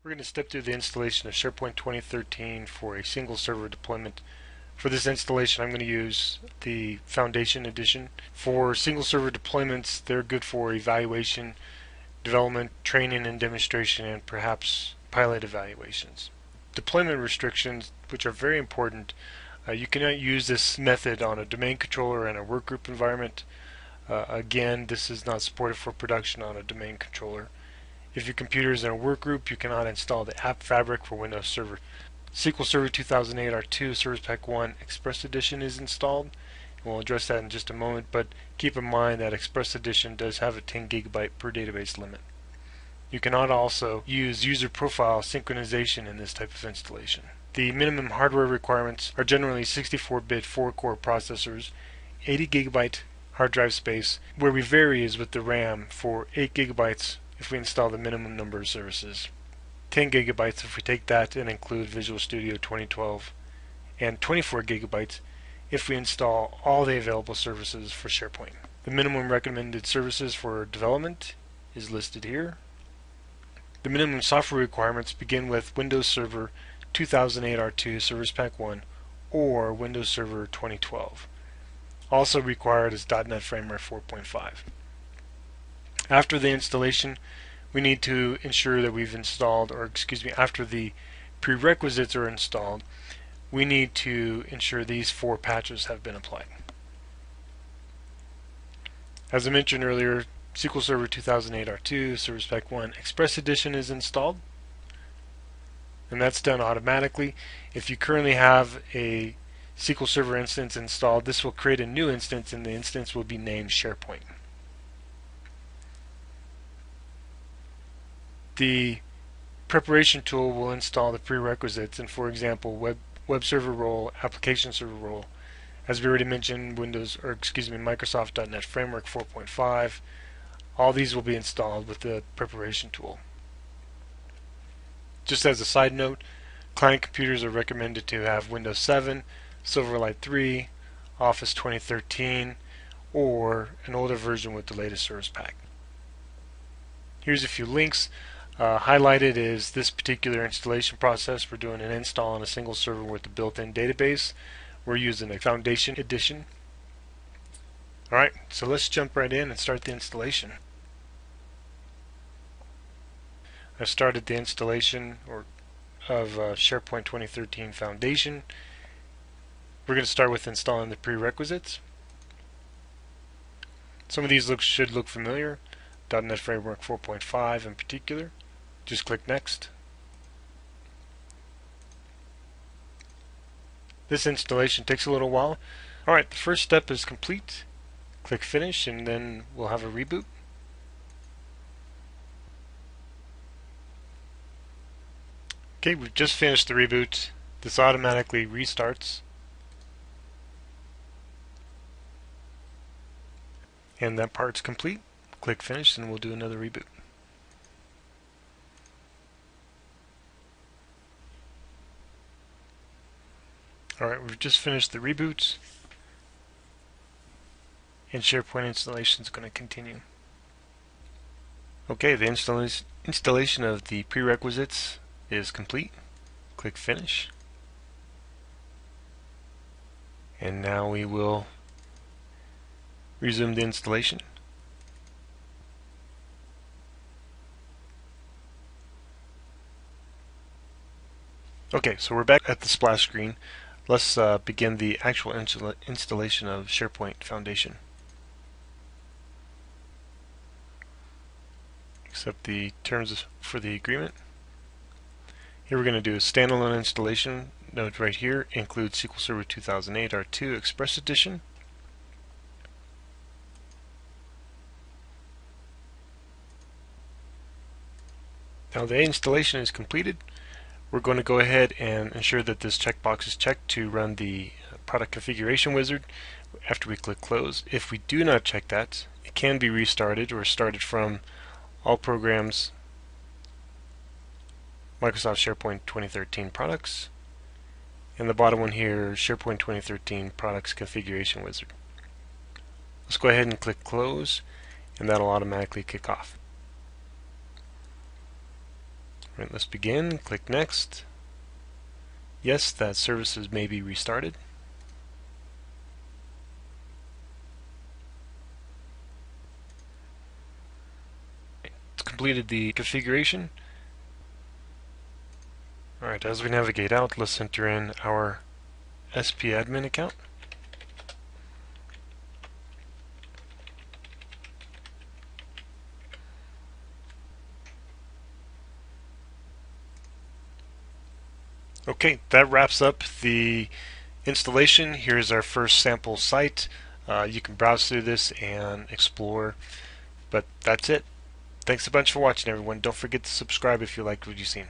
We're going to step through the installation of SharePoint 2013 for a single server deployment. For this installation, I'm going to use the Foundation Edition. For single server deployments, they're good for evaluation, development, training and demonstration, and perhaps pilot evaluations. Deployment restrictions, which are very important, you cannot use this method on a domain controller and a workgroup environment. Again, this is not supported for production on a domain controller. If your computer is in a workgroup, you cannot install the app fabric for Windows Server. SQL Server 2008 R2 Service Pack 1 Express Edition is installed. We'll address that in just a moment, but keep in mind that Express Edition does have a 10 GB per database limit. You cannot also use user profile synchronization in this type of installation. The minimum hardware requirements are generally 64-bit 4-core processors, 80 GB hard drive space. Where we vary is with the RAM for 8 GB if we install the minimum number of services, 10 GB if we take that and include Visual Studio 2012, and 24 GB if we install all the available services for SharePoint. The minimum recommended services for development is listed here. The minimum software requirements begin with Windows Server 2008 R2 Service Pack 1 or Windows Server 2012. Also required is .NET Framework 4.5. After the installation, we need to ensure that we've installed, after the prerequisites are installed, we need to ensure these 4 patches have been applied. As I mentioned earlier, SQL Server 2008 R2 Service Pack 1 Express Edition is installed, and that's done automatically. If you currently have a SQL Server instance installed, this will create a new instance, and the instance will be named SharePoint. The preparation tool will install the prerequisites, and for example, web server role, application server role. As we already mentioned, Microsoft.NET Framework 4.5. All these will be installed with the preparation tool. Just as a side note, client computers are recommended to have Windows 7, Silverlight 3, Office 2013, or an older version with the latest service pack. Here's a few links. Highlighted is this particular installation process. We're doing an install on a single server with a built-in database. We're using a Foundation Edition. Alright, so let's jump right in and start the installation. I've started the installation of SharePoint 2013 Foundation. We're going to start with installing the prerequisites. Some of these should look familiar. .NET Framework 4.5 in particular. Just click Next. This installation takes a little while. Alright, the first step is complete. Click Finish, and then we'll have a reboot. Okay, we've just finished the reboot. This automatically restarts. And that part's complete. Click Finish, and we'll do another reboot. Alright, we've just finished the reboot, and SharePoint installation is going to continue. Okay, the installation of the prerequisites is complete. Click Finish. And now we will resume the installation. Okay, so we're back at the splash screen. Let's begin the actual installation of SharePoint Foundation. Accept the terms for the agreement. Here we're going to do a standalone installation. Note right here, includes SQL Server 2008 R2 Express Edition. Now the installation is completed. We're going to go ahead and ensure that this checkbox is checked to run the product configuration wizard after we click Close. If we do not check that, it can be restarted or started from All Programs, Microsoft SharePoint 2013 Products, and the bottom one here, SharePoint 2013 Products Configuration Wizard. Let's go ahead and click Close, and that'll automatically kick off. Right, let's begin. Click Next. Yes, that services may be restarted. It's completed the configuration. Alright, as we navigate out, let's enter in our SP admin account. Okay, that wraps up the installation. Here's our first sample site. You can browse through this and explore, but that's it. Thanks a bunch for watching, everyone. Don't forget to subscribe if you liked what you've seen.